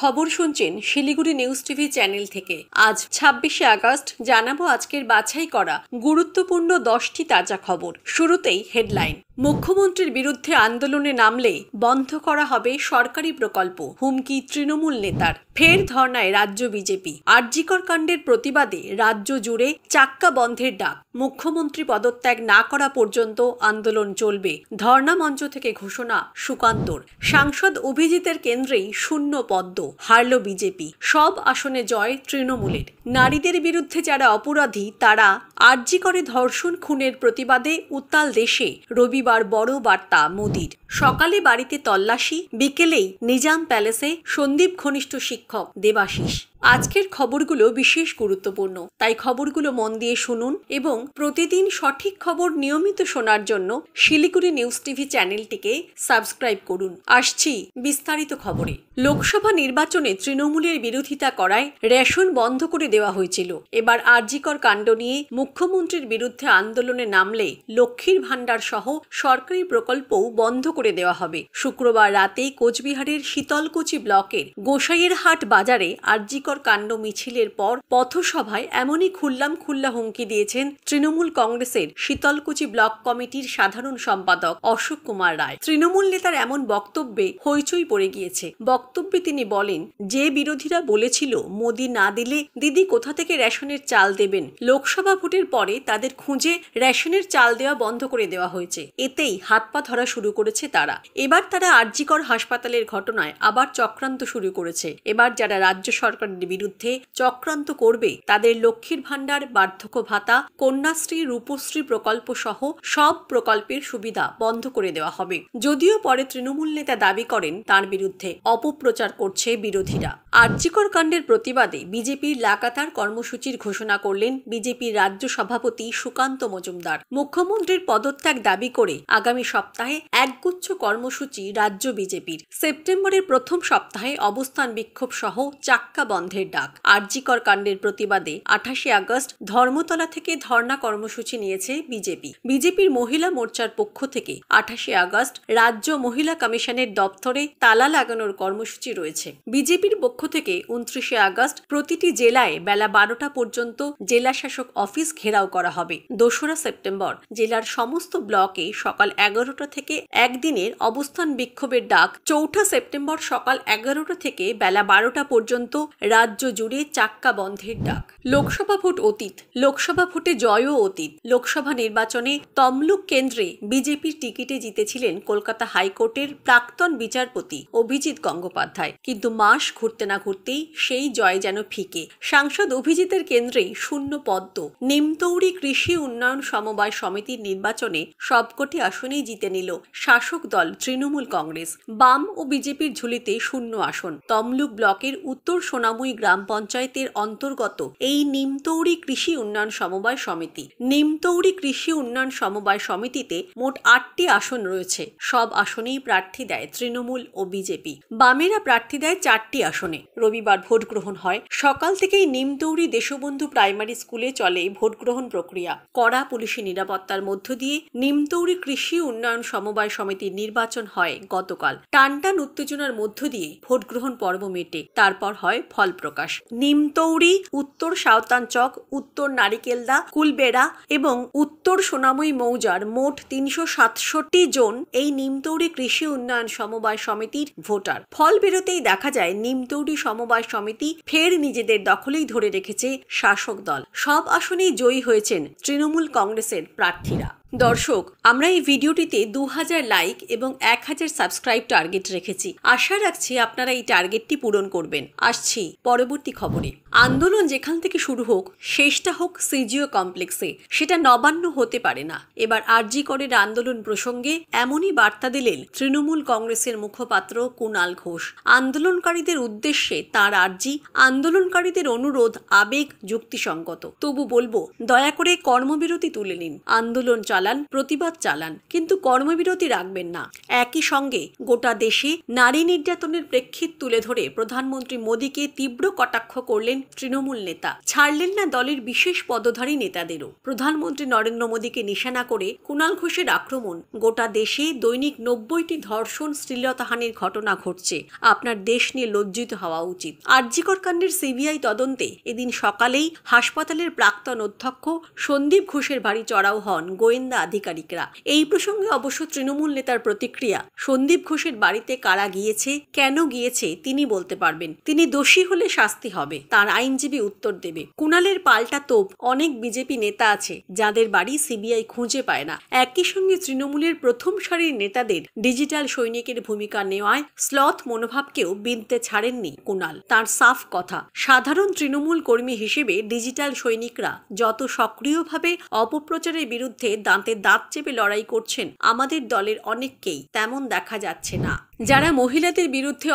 খবর শুনছেন Siliguri news TV channel থেকে। আজ ২৬শে আগস্ট জানাবো আজকের বাছাই করা গুরুত্বপূর্ণ 10টি তাজা খবর। শুরুতেই হেডলাইন। মুখ্যমন্ত্রীর বিরুদ্ধে আন্দোলনে নামলে বন্ধ করা হবে সরকারি প্রকল্প, হুমকি তৃণমূল নেতার। ফের ধর্নায় রাজ্য বিজেপি। আরজিকর কাণ্ডের প্রতিবাদে রাজ্য জুড়ে চাক্কা বন্ধের ডাক। মুখ্যমন্ত্রী পদত্যাগ না করা পর্যন্ত আন্দোলন চলবে। ধর্না মঞ্চ থেকে ঘোষণা সুকান্তর। সাংসদ অভিজিতের কেন্দ্রেই শূন্য পদ্ম। হারল বিজেপি। সব আসনে জয় তৃণমূলের। নারীদের বিরুদ্ধে যারা অপরাধী তারা। আরজিকরে ধর্ষণ খুনের প্রতিবাদে উত্তাল দেশে। রবিবার বড় বার্তা মোদির। সকালে বাড়িতে তল্লাশি, বিকেলেই নিজাম প্যালেসে সন্দীপ ঘনিষ্ঠ শিক্ষক দেবাশিস। আজকের খবরগুলো বিশেষ গুরুত্বপূর্ণ, তাই খবরগুলো মন দিয়ে শুনুন এবং প্রতিদিন সঠিক খবর নিয়মিত শোনার জন্য শিলিগুড়ি নিউজ টিভি চ্যানেলটিকে সাবস্ক্রাইব করুন। আসছি বিস্তারিত খবরে। লোকসভা নির্বাচনে তৃণমূলের বিরোধিতা করায় রেশন বন্ধ করে দেওয়া হয়েছিল। এবার আরজিকর কাণ্ড নিয়ে মুখ্যমন্ত্রীর বিরুদ্ধে আন্দোলনে নামলে লক্ষ্মীর ভাণ্ডার সহ সরকারি প্রকল্পও বন্ধ করে দেওয়া হবে। শুক্রবার রাতে কোচবিহারের শীতলকুচি ব্লকের গোসাইয়েরহাট বাজারে আরজিকর কাণ্ড মিছিলের পর পথসভায় এমনই খুল্লা হুমকি দিয়েছেন তৃণমূল কংগ্রেসের শীতলকুচি ব্লক কমিটির সাধারণ সম্পাদক অশোক কুমার রায়। তৃণমূল নেতার এমন বক্তব্যে হইচই পড়ে গিয়েছে। বক্তব্যে তিনি বলেন, যে বিরোধীরা বলেছিল মোদি না দিলে দিদি কোথা থেকে রেশনের চাল দেবেন, লোকসভা ভোটের পরে তাদের খুঁজে রেশনের চাল দেওয়া বন্ধ করে দেওয়া হয়েছে। এতেই হাত পা ধরা শুরু করেছে তারা। এবার তারা আরজিকর হাসপাতালের ঘটনায় আবার চক্রান্ত শুরু করেছে। এবার যারা রাজ্য সরকারের বিরুদ্ধে চক্রান্ত করবে তাদের লক্ষ্মীর ভাণ্ডার, বার্ধক্য ভাতা, কন্যাশ্রী, রূপশ্রী প্রকল্প সহ সব প্রকল্পের সুবিধা বন্ধ করে দেওয়া হবে। যদিও পরে তৃণমূল নেতা দাবি করেন তার বিরুদ্ধে অপপ্রচার করছে বিরোধীরা। আরজিকর কাণ্ডের প্রতিবাদে বিজেপির লাগাতার কর্মসূচির ঘোষণা করলেন বিজেপির রাজ্য সভাপতি সুকান্ত মজুমদার। মুখ্যমন্ত্রীর পদত্যাগ দাবি করে আগামী সপ্তাহে একগুচ্ছ কর্মসূচি রাজ্য বিজেপির। সেপ্টেম্বরের প্রথম সপ্তাহে অবস্থান বিক্ষোভ সহ চাক্কা বন্ধের ডাক। আরজিকর কাণ্ডের প্রতিবাদে 28শে আগস্ট ধর্মতলা থেকে ধর্ণা কর্মসূচি নিয়েছে বিজেপি। বিজেপির মহিলা মোর্চার পক্ষ থেকে 28শে আগস্ট রাজ্য মহিলা কমিশনের দপ্তরে তালা লাগানোর কর্মসূচি রয়েছে। বিজেপির পক্ষ থেকে 29শে আগস্ট প্রতিটি জেলায় বেলা 12টা পর্যন্ত জেলা শাসক অফিস ঘেরাও করা হবে। 2রা সেপ্টেম্বর জেলার সমস্ত ব্লকে সকাল 11টা থেকে একদিনের অবস্থান বিক্ষোভের ডাক। 4ঠা সেপ্টেম্বর সকাল 11টা থেকে বেলা 12টা পর্যন্ত রাজ্য জুড়ে চাক্কা বন্ধের ডাক। লোকসভা ভোট অতীত, লোকসভা ভোটে জয়ও অতীত। লোকসভা নির্বাচনে তমলুক কেন্দ্রে বিজেপির টিকিটে জিতেছিলেন কলকাতা হাইকোর্টের প্রাক্তন বিচারপতি অভিজিৎ গঙ্গোপাধ্যায়। কিন্তু মাস ঘুরতে না ঘুরতেই সেই জয় যেন ফিকে। সাংসদ অভিজিতের কেন্দ্রেই শূন্য পদ্ম। নিমতৌড়ি কৃষি উন্নয়ন সমবায় সমিতির নির্বাচনে সবকটি আসনেই জিতে নিল শাসক দল তৃণমূল কংগ্রেস। বাম ও বিজেপির ঝুলিতে শূন্য আসন। তমলুক ব্লকের উত্তর সোনামুই গ্রাম পঞ্চায়েতের অন্তর্গত এই নিমতৌড়ি কৃষি উন্নয়ন সমবায় সমিতি। নিমতৌড়ি কৃষি উন্নয়ন সমবায় সমিতিতে মোট 8টি আসন রয়েছে। সব আসনেই প্রার্থী দেয় তৃণমূল ও বিজেপি। বামেরা প্রার্থী দেয় 4টি আসনে। রবিবার ভোট গ্রহণ হয়। সকাল থেকেই নিমতৌড়ি দেশবন্ধু প্রাইমারি স্কুলে চলে ভোট গ্রহণ প্রক্রিয়া। কড়া পুলিশি নিরাপত্তার মধ্য দিয়ে নিমতৌড়ি কৃষি উন্নয়ন সমবায় সমিতির নির্বাচন হয় গতকাল। টানটান উত্তেজনার মধ্য দিয়ে ভোট গ্রহণ পর্ব মেটে। তারপর হয় ফল প্রকাশ। নিমতৌড়ি, উত্তর সাঁওতানচক, উত্তর নারিকেলদা, কুলবেড়া এবং উত্তর সোনামুই মৌজার মোট 367 জন এই নিমতৌড়ি কৃষি উন্নয়ন সমবায় সমিতির ভোটার। ফল বেরোতেই দেখা যায় নিমতৌড়ি সমবায় সমিতি ফের নিজেদের দখলেই ধরে রেখেছে শাসক দল। সব আসনেই জয়ী হয়েছেন তৃণমূল কংগ্রেসের প্রার্থীরা। দর্শক, আমরা এই ভিডিওটিতে 2000 লাইক এবং 1000 সাবস্ক্রাইব টার্গেট রেখেছি। আশা রাখছি আপনারা এই টার্গেটটি পূরণ করবেন। আসছি পরবর্তী খবরে। আন্দোলন যেখান থেকে শুরু হোক, শেষটা হোক সিজিও কমপ্লেক্সে, সেটা নবান্ন হতে পারে না। এবার আরজিকরের আন্দোলন প্রসঙ্গে এমনই বার্তা দিলেন তৃণমূল কংগ্রেসের মুখপাত্র কুণাল ঘোষ। আন্দোলনকারীদের উদ্দেশ্যে তাঁর আর্জি, আন্দোলনকারীদের অনুরোধ আবেগ যুক্তিসঙ্গত। তবু বলবো, দয়া করে কর্মবিরতি তুলে নিন। আন্দোলন চালান, প্রতিবাদ চালান, কিন্তু কর্মবিরতি রাখবেন না। একই সঙ্গে গোটা দেশে নারী নির্যাতনের প্রেক্ষিত তুলে ধরে প্রধানমন্ত্রী মোদীকে তীব্র কটাক্ষ করলেন তৃণমূল নেতা। ছাড়লেন না দলের বিশেষ পদধারী নেতাদেরও। প্রধানমন্ত্রী নরেন্দ্র মোদীকে নিশানা করে কুণাল ঘোষের আক্রমণ। গোটা দেশে দৈনিক 90টি ধর্ষণ, শ্লীলতাহানির ঘটনা ঘটছে। আপনার দেশ নিয়ে লজ্জিত হওয়া উচিত। আরজিকর কাণ্ডের সিবিআই তদন্তে এদিন সকালেই হাসপাতালের প্রাক্তন অধ্যক্ষ সন্দীপ ঘোষের বাড়ি চড়াও হন গোয়েন্দা আধিকারিকরা। এই প্রসঙ্গে অবশ্য তৃণমূল নেতার প্রতিক্রিয়া, সন্দীপ ঘোষের বাড়িতে কারা গিয়েছে, কেন গিয়েছে তিনি বলতে পারবেন। তিনি দোষী হলে শাস্তি হবে, তার আইনজীবী উত্তর দেবে। কুণালের পাল্টা তোপ, অনেক বিজেপি নেতা আছে যাদের বাড়ি সিবিআই খুঁজে পায় না। একই সঙ্গে তৃণমূলের প্রথম সারির নেতাদের ডিজিটাল সৈনিকের ভূমিকা নেওয়ায় স্লথ মনোভাবকেও বিনতে ছাড়েননি কুণাল। তার সাফ কথা, সাধারণ তৃণমূল কর্মী হিসেবে ডিজিটাল সৈনিকরা যত সক্রিয়ভাবে অপপ্রচারের বিরুদ্ধে দাঁতে দাঁত চেপে লড়াই করছেন, আমাদের দলের অনেককেই তেমন দেখা যাচ্ছে না। যারা মহিলাদের বিরুদ্ধে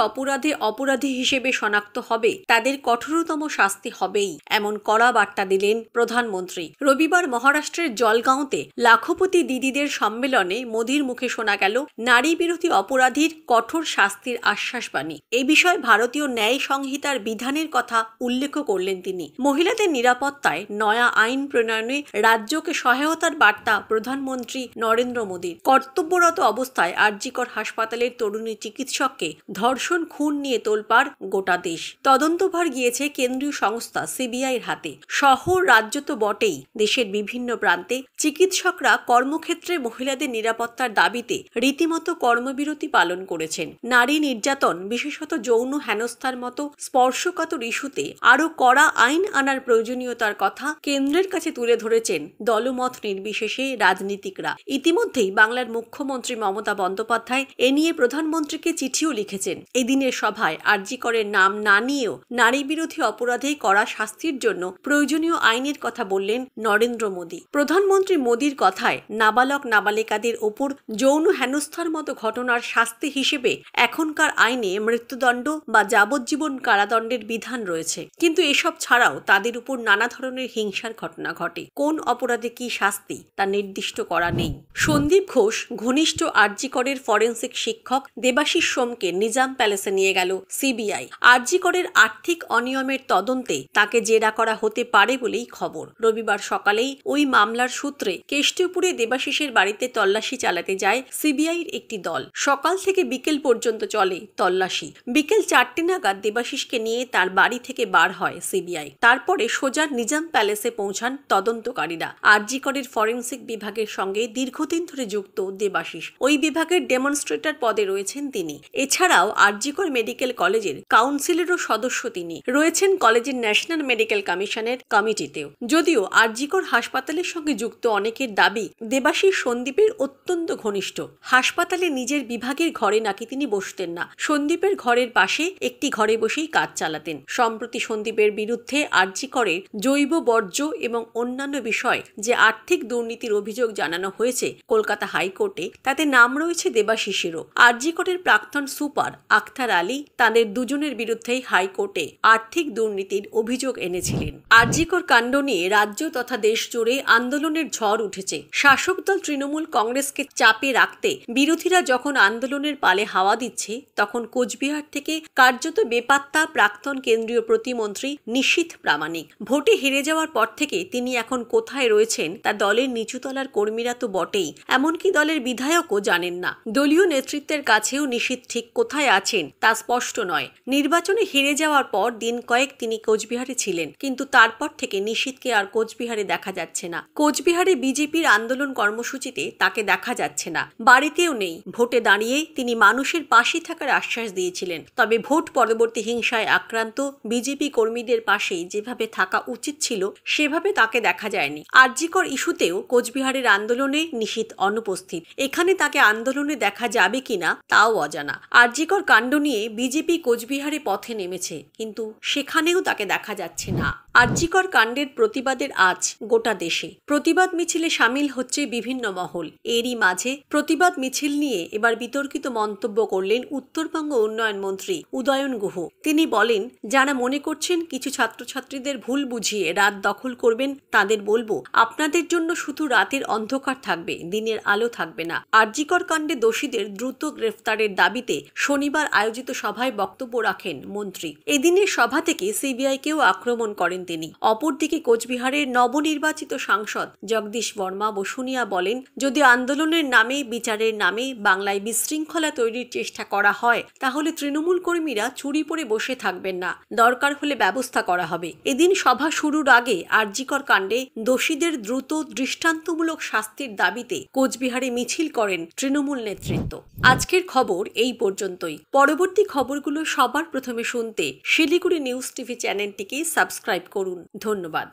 অপরাধী হিসেবে শনাক্ত হবে তাদের কঠোরতম শাস্তি হবেই, এমন কড়া বার্তা দিলেন প্রধানমন্ত্রী। রবিবার মহারাষ্ট্রের জলগাঁওতে লাখপতি দিদিদের সম্মেলনে মোদির মুখে শোনা গেল নারী বিরোধী অপরাধীর কঠোর শাস্তির আশ্বাসবাণী। এ বিষয়ে ভারতীয় ন্যায় সংহিতার বিধানের কথা উল্লেখ করলেন তিনি। মহিলাদের নিরাপত্তায় নয়া আইন প্রণয়নে রাজ্যকে সহায়তার বার্তা প্রধানমন্ত্রী নরেন্দ্র মোদীর। কর্তব্যরত অবস্থায় আরজিকর হাসপাতালের তরুণী চিকিৎসককে ধর্ষণ, খুন নিয়ে তোলপাড় গোটা দেশ। তদন্তভার গিয়েছে কেন্দ্রীয় সংস্থা সিবিআইয়ের হাতে। শহর রাজ্য তো বটেই, দেশের বিভিন্ন প্রান্তে চিকিৎসকরা কর্মক্ষেত্রে মহিলাদের নিরাপত্তার দাবিতে রীতিমতো কর্মবিরতি পালন করেছেন। নারী নির্যাতন, বিশেষত যৌন হেনস্থার মতো স্পর্শকাতর ইস্যুতে আরও কড়া আইন আনার প্রয়োজনীয়তার কথা কেন্দ্রের কাছে তুলে ধরেছেন দলমত নির্বিশেষে রাজনীতিকরা। ইতিমধ্যেই বাংলার মুখ্যমন্ত্রী মমতা বন্দ্যোপাধ্যায় এ নিয়ে প্রধানমন্ত্রীকে চিঠিও লিখেছেন। এদিনের সভায় আরজিকরের নাম না নিয়েও নারী বিরোধী অপরাধে কড়া শাস্তির জন্য প্রয়োজনীয় আইনের কথা বললেন নরেন্দ্র মোদী। প্রধানমন্ত্রী মোদীর কথায় নাবালক নাবালিকাদের ওপর যৌন হেনস্থার মতো ঘটনার শাস্তি হিসেবে এখনকার আইনে মৃত্যুদণ্ড বা যাবজ্জীবন কারাদণ্ডের বিধান রয়েছে, কিন্তু এসব ছাড়াও তাদের উপর নানা ধরনের হিংসার ঘটনা ঘটে। কোন অপরাধে কি শাস্তি তা নির্দিষ্ট করা নেই। সন্দীপ ঘোষ ঘনিষ্ঠ আরজিকরের ফরেন্সিক শিক্ষক দেবাশিস সোমকে নিজাম প্যালেসে নিয়ে গেল সিবিআই। আরজিকরের আর্থিক অনিয়মের তদন্তে তাকে জেরা করা হতে পারে বলেই খবর। রবিবার সকালেই ওই মামলার সূত্রে কেষ্টপুরে দেবাশিসের বাড়িতে তল্লাশি চালাতে যায় সিবিআইয়ের একটি দল। সকাল থেকে বিকেল পর্যন্ত চলে তল্লাশি। বিকেল 4টে নাগাদ দেবাশিসকে নিয়ে তার বাড়ি থেকে বার হয় সিবিআই। তারপরে সোজা নিজাম প্যালেসে পৌঁছান তদন্তকারীরা। আরজিকরের ফরেন্সিক বিভাগের সঙ্গে দীর্ঘদিন ধরে যুক্ত দেবাশিস। ওই বিভাগের ডেমনস্ট্রেটর পদে রয়েছেন তিনি। এছাড়াও আরজিকর মেডিকেল কলেজের কাউন্সিলেরও সদস্য তিনি। রয়েছেন কলেজের ন্যাশনাল মেডিকেল কমিশনের কমিটিতেও। যদিও আরজিকর হাসপাতালের সঙ্গে যুক্ত অনেকের দাবি দেবাশিস সন্দীপের অত্যন্ত ঘনিষ্ঠ। হাসপাতালে নিজের বিভাগের ঘরে নাকি তিনি বসতেন না, সন্দীপের ঘরের পাশে একটি ঘরে বসেই কাজ চালাতেন। সম্প্রতি সন্দীপের বিরুদ্ধে আরজিকরের জৈব বর্জ্য এবং অন্যান্য বিষয় যে আর্থিক দুর্নীতির অভিযোগ জানানো হয়েছে কলকাতা হাইকোর্টে, তাতে নাম রয়েছে দেবাশিসেরও। আরজিকরের প্রাক্তন সুপার আখতার আলী তাদের দুজনের বিরুদ্ধেই হাইকোর্টে আর্থিক দুর্নীতির অভিযোগ এনেছিলেন। আরজিকর কাণ্ড নিয়ে রাজ্য তথা দেশ জুড়ে আন্দোলনের ঝড় উঠেছে। শাসক দল তৃণমূল কংগ্রেসকে চাপে রাখতে বিরোধীরা যখন আন্দোলনের পালে হাওয়া দিচ্ছে, তখন কোচবিহার থেকে কার্যত বেপাত্তা প্রাক্তন কেন্দ্রীয় প্রতিমন্ত্রী নিশীথ প্রামাণিক। ভোটে হেরে যাওয়ার পর থেকে তিনি এখন কোথায় রয়েছেন তা দলের নিচুতলার কর্মীরা তো বটেই, এমনকি দলের বিধায়কও জানেন না। দলীয় নেতৃত্বের কাছেও নিশীথ ঠিক কোথায় আছেন তা স্পষ্ট নয়। নির্বাচনে হেরে যাওয়ার পর দিন কয়েক তিনি কোচবিহারে ছিলেন, কিন্তু তারপর থেকে নিশীথকে আর কোচবিহারে দেখা যাচ্ছে না। কোচবিহারে বিজেপির আন্দোলন কর্মসূচিতে তাকে দেখা যাচ্ছে না, বাড়িতেও নেই। ভোটে দাঁড়িয়ে তিনি মানুষের পাশে থাকার আশ্বাস দিয়েছিলেন, তবে ভোট পরবর্তী হিংসায় আক্রান্ত বিজেপি কর্মীদের পাশেই যেভাবে থাকা উচিত ছিল সেভাবে তাকে দেখা যায়নি। আরজিকর ইস্যুতেও কোচবিহারের আন্দোলনে নিশীথ অনুপস্থিত। এখানে তাকে আন্দোলনে দেখা যাবে কিনা তাও অজানা। আরজিকর কাণ্ড নিয়ে বিজেপি কোচবিহারে পথে নেমেছে, কিন্তু সেখানেও তাকে দেখা যাচ্ছে না। আরজিকর কাণ্ডের প্রতিবাদের আজ গোটা দেশে প্রতিবাদ মিছিলে সামিল হচ্ছে বিভিন্ন মহল। এরই মাঝে প্রতিবাদ মিছিল নিয়ে এবার বিতর্কিত মন্তব্য করলেন উত্তরবঙ্গ উন্নয়ন মন্ত্রী উদয়ন গুহ। তিনি বলেন, যারা মনে করছেন কিছু ছাত্রছাত্রীদের ভুল বুঝিয়ে রাত দখল করবেন, তাদের বলবো, আপনাদের জন্য শুধু রাতের অন্ধকার থাকবে, দিনের আলো থাকবে না। আরজিকর কাণ্ডে দোষীদের দ্রুত গ্রেফতারের দাবিতে শনিবার আয়োজিত সভায় বক্তব্য রাখেন মন্ত্রী। এদিনের সভা থেকে সিবিআইকেও আক্রমণ করেন তিনি। অপরদিকে কোচবিহারের নবনির্বাচিত সাংসদ জগদীশ বর্মা বসুনিয়া বলেন, যদি আন্দোলনের নামে, বিচারের নামে বাংলায় বিশৃঙ্খলা তৈরির চেষ্টা করা হয়, তাহলে তৃণমূল কর্মীরা চুরি পরে বসে থাকবেন না, দরকার হলে ব্যবস্থা করা হবে। এদিন সভা শুরুর আগে আরজিকর কাণ্ডে দোষীদের দ্রুত দৃষ্টান্তমূলক শাস্তির দাবিতে কোচবিহারে মিছিল করেন তৃণমূল নেতৃত্ব। আজকের খবর এই পর্যন্তই। পরবর্তী খবরগুলো সবার প্রথমে শুনতে শিলিগুড়ি নিউজ টিভি চ্যানেলটিকে সাবস্ক্রাইব করুন। ধন্যবাদ।